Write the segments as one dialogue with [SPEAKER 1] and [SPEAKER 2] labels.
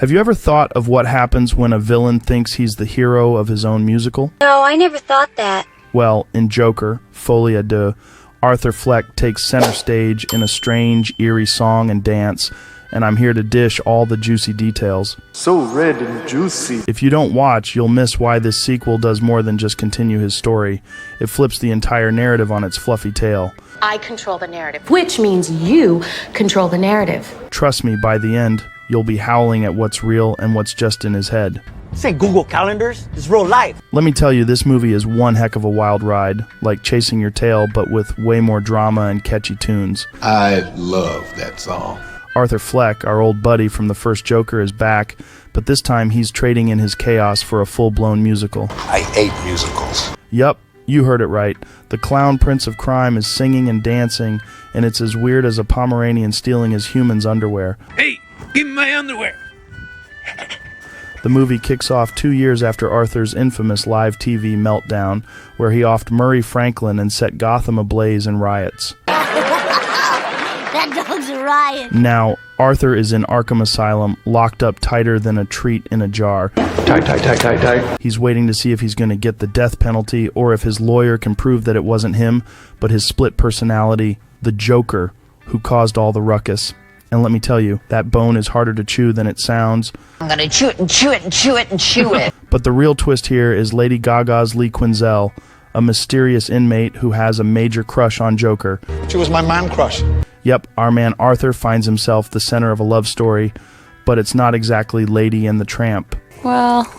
[SPEAKER 1] Have you ever thought of what happens when a villain thinks he's the hero of his own musical?
[SPEAKER 2] No, I never thought that.
[SPEAKER 1] Well, in Joker, Folie, Deux, Arthur Fleck takes center stage in a strange, eerie song and dance, and I'm here to dish all the juicy details.
[SPEAKER 3] So red and juicy.
[SPEAKER 1] If you don't watch, you'll miss why this sequel does more than just continue his story. It flips the entire narrative on its fluffy tail.
[SPEAKER 4] I control the narrative, which means you control the narrative.
[SPEAKER 1] Trust me, by the end, you'll be howling at what's real and what's just in his head.
[SPEAKER 5] This ain't Google Calendars, it's real life.
[SPEAKER 1] Let me tell you, this movie is one heck of a wild ride, like chasing your tail, but with way more drama and catchy tunes.
[SPEAKER 6] I love that song.
[SPEAKER 1] Arthur Fleck, our old buddy from the first Joker, is back, but this time he's trading in his chaos for a full-blown musical.
[SPEAKER 6] I hate musicals.
[SPEAKER 1] Yup, you heard it right. The clown prince of crime is singing and dancing, and it's as weird as a Pomeranian stealing his human's underwear.
[SPEAKER 7] Hey, give me my underwear.
[SPEAKER 1] The movie kicks off 2 years after Arthur's infamous live TV meltdown, where he offed Murray Franklin and set Gotham ablaze in riots.
[SPEAKER 2] That dog's a riot.
[SPEAKER 1] Now, Arthur is in Arkham Asylum, locked up tighter than a treat in a jar.
[SPEAKER 3] Tight.
[SPEAKER 1] He's waiting to see if he's going to get the death penalty, or if his lawyer can prove that it wasn't him, but his split personality, the Joker, who caused all the ruckus. And let me tell you, that bone is harder to chew than it sounds.
[SPEAKER 4] I'm gonna chew it and chew it and chew it and chew it.
[SPEAKER 1] But the real twist here is Lady Gaga's Lee Quinzel, a mysterious inmate who has a major crush on Joker.
[SPEAKER 6] She was my man crush.
[SPEAKER 1] Yep, our man Arthur finds himself the center of a love story, but it's not exactly Lady and the Tramp.
[SPEAKER 8] Well,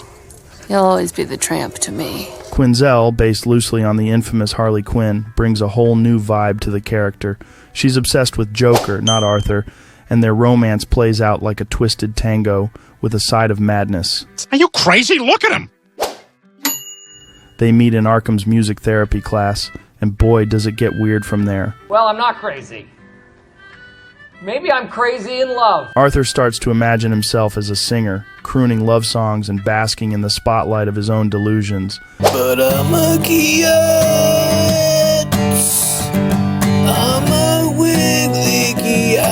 [SPEAKER 8] you'll always be the tramp to me.
[SPEAKER 1] Quinzel, based loosely on the infamous Harley Quinn, brings a whole new vibe to the character. She's obsessed with Joker, not Arthur, and their romance plays out like a twisted tango with a side of madness.
[SPEAKER 7] Are you crazy? Look at him.
[SPEAKER 1] They meet in Arkham's music therapy class, and boy, does it get weird from there.
[SPEAKER 9] Well, I'm not crazy. Maybe I'm crazy in love.
[SPEAKER 1] Arthur starts to imagine himself as a singer, crooning love songs and basking in the spotlight of his own delusions.
[SPEAKER 6] But I'm a Kiat. I'm a wiggly Kiat.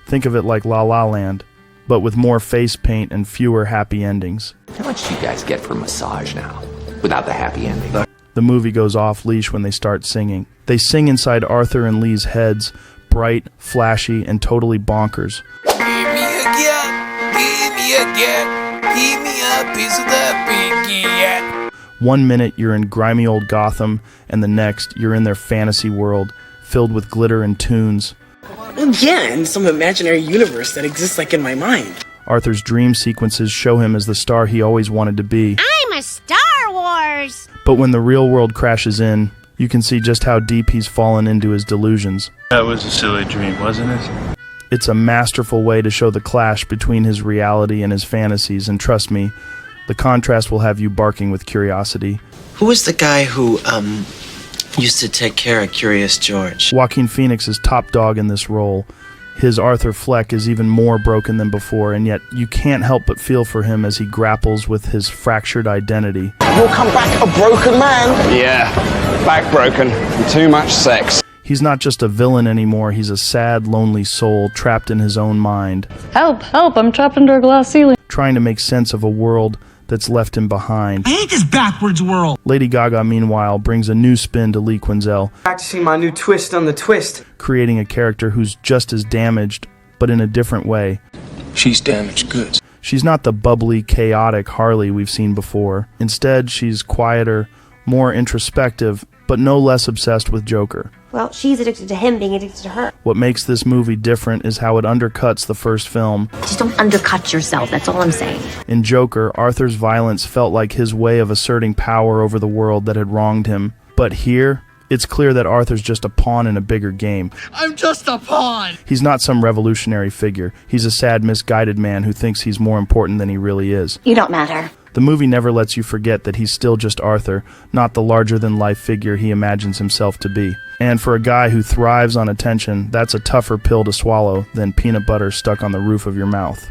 [SPEAKER 1] Think of it like La La Land, but with more face paint and fewer happy endings.
[SPEAKER 10] How much do you guys get for a massage now, without the happy ending?
[SPEAKER 1] The movie goes off-leash when they start singing. They sing inside Arthur and Lee's heads, bright, flashy, and totally bonkers.
[SPEAKER 6] Give me a cat, give me a cat, give me a piece of that big cat.
[SPEAKER 1] 1 minute you're in grimy old Gotham, and the next you're in their fantasy world, filled with glitter and tunes.
[SPEAKER 11] Well, yeah, in some imaginary universe that exists like in my mind.
[SPEAKER 1] Arthur's dream sequences show him as the star he always wanted to be.
[SPEAKER 2] I'm a Star Wars.
[SPEAKER 1] But when the real world crashes in, you can see just how deep he's fallen into his delusions.
[SPEAKER 7] That was a silly dream, wasn't it?
[SPEAKER 1] It's a masterful way to show the clash between his reality and his fantasies, and trust me, the contrast will have you barking with curiosity.
[SPEAKER 11] Who was the guy who, used to take care of Curious George?
[SPEAKER 1] Joaquin Phoenix is top dog in this role. His Arthur Fleck is even more broken than before, and yet you can't help but feel for him as he grapples with his fractured identity.
[SPEAKER 5] You'll come back a broken man.
[SPEAKER 12] Yeah, back broken from too much sex.
[SPEAKER 1] He's not just a villain anymore, he's a sad, lonely soul trapped in his own mind.
[SPEAKER 8] Help, help, I'm trapped under a glass ceiling.
[SPEAKER 1] Trying to make sense of a world that's left him behind.
[SPEAKER 5] I hate this backwards world.
[SPEAKER 1] Lady Gaga, meanwhile, brings a new spin to Lee Quinzel,
[SPEAKER 3] Practicing my new twist on the twist.
[SPEAKER 1] creating a character who's just as damaged, but in a different way.
[SPEAKER 6] She's damaged goods.
[SPEAKER 1] She's not the bubbly, chaotic Harley we've seen before. Instead, she's quieter, more introspective, but no less obsessed with Joker.
[SPEAKER 2] Well, she's addicted to him being addicted to her.
[SPEAKER 1] What makes this movie different is how it undercuts the first film.
[SPEAKER 4] Just don't undercut yourself, that's all I'm saying.
[SPEAKER 1] In Joker, Arthur's violence felt like his way of asserting power over the world that had wronged him. But here, it's clear that Arthur's just a pawn in a bigger game.
[SPEAKER 5] I'm just a pawn.
[SPEAKER 1] He's not some revolutionary figure. He's a sad, misguided man who thinks he's more important than he really is.
[SPEAKER 4] You don't matter.
[SPEAKER 1] The movie never lets you forget that he's still just Arthur, not the larger-than-life figure he imagines himself to be. And for a guy who thrives on attention, that's a tougher pill to swallow than peanut butter stuck on the roof of your mouth.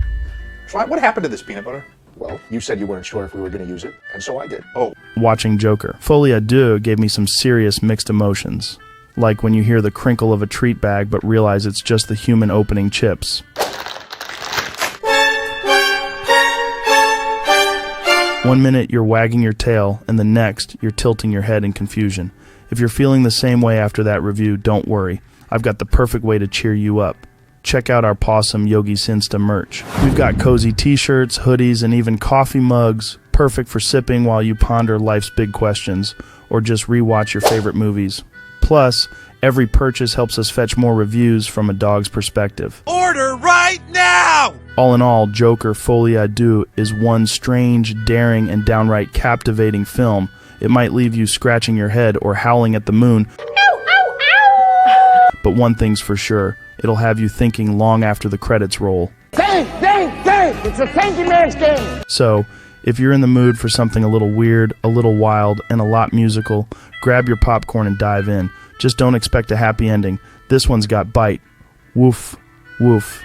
[SPEAKER 6] Try, what happened to this peanut butter? Well, you said you weren't sure if we were going to use it, and so I did. Oh.
[SPEAKER 1] Watching Joker. Folie Deux gave me some serious mixed emotions. Like when you hear the crinkle of a treat bag but realize it's just the human opening chips. One minute you're wagging your tail, and the next you're tilting your head in confusion. If you're feeling the same way after that review, don't worry. I've got the perfect way to cheer you up. Check out our Pawsome Yogisinsta merch. We've got cozy t-shirts, hoodies, and even coffee mugs, perfect for sipping while you ponder life's big questions, or just rewatch your favorite movies. Plus, every purchase helps us fetch more reviews from a dog's perspective.
[SPEAKER 6] Order right now!
[SPEAKER 1] All in all, Joker Folie, Deux is one strange, daring, and downright captivating film. It might leave you scratching your head or howling at the moon. Ow, ow, ow! But one thing's for sure, it'll have you thinking long after the credits roll.
[SPEAKER 5] Think! It's a thinking man's game!
[SPEAKER 1] So, if you're in the mood for something a little weird, a little wild, and a lot musical, grab your popcorn and dive in. Just don't expect a happy ending. This one's got bite. Woof, woof.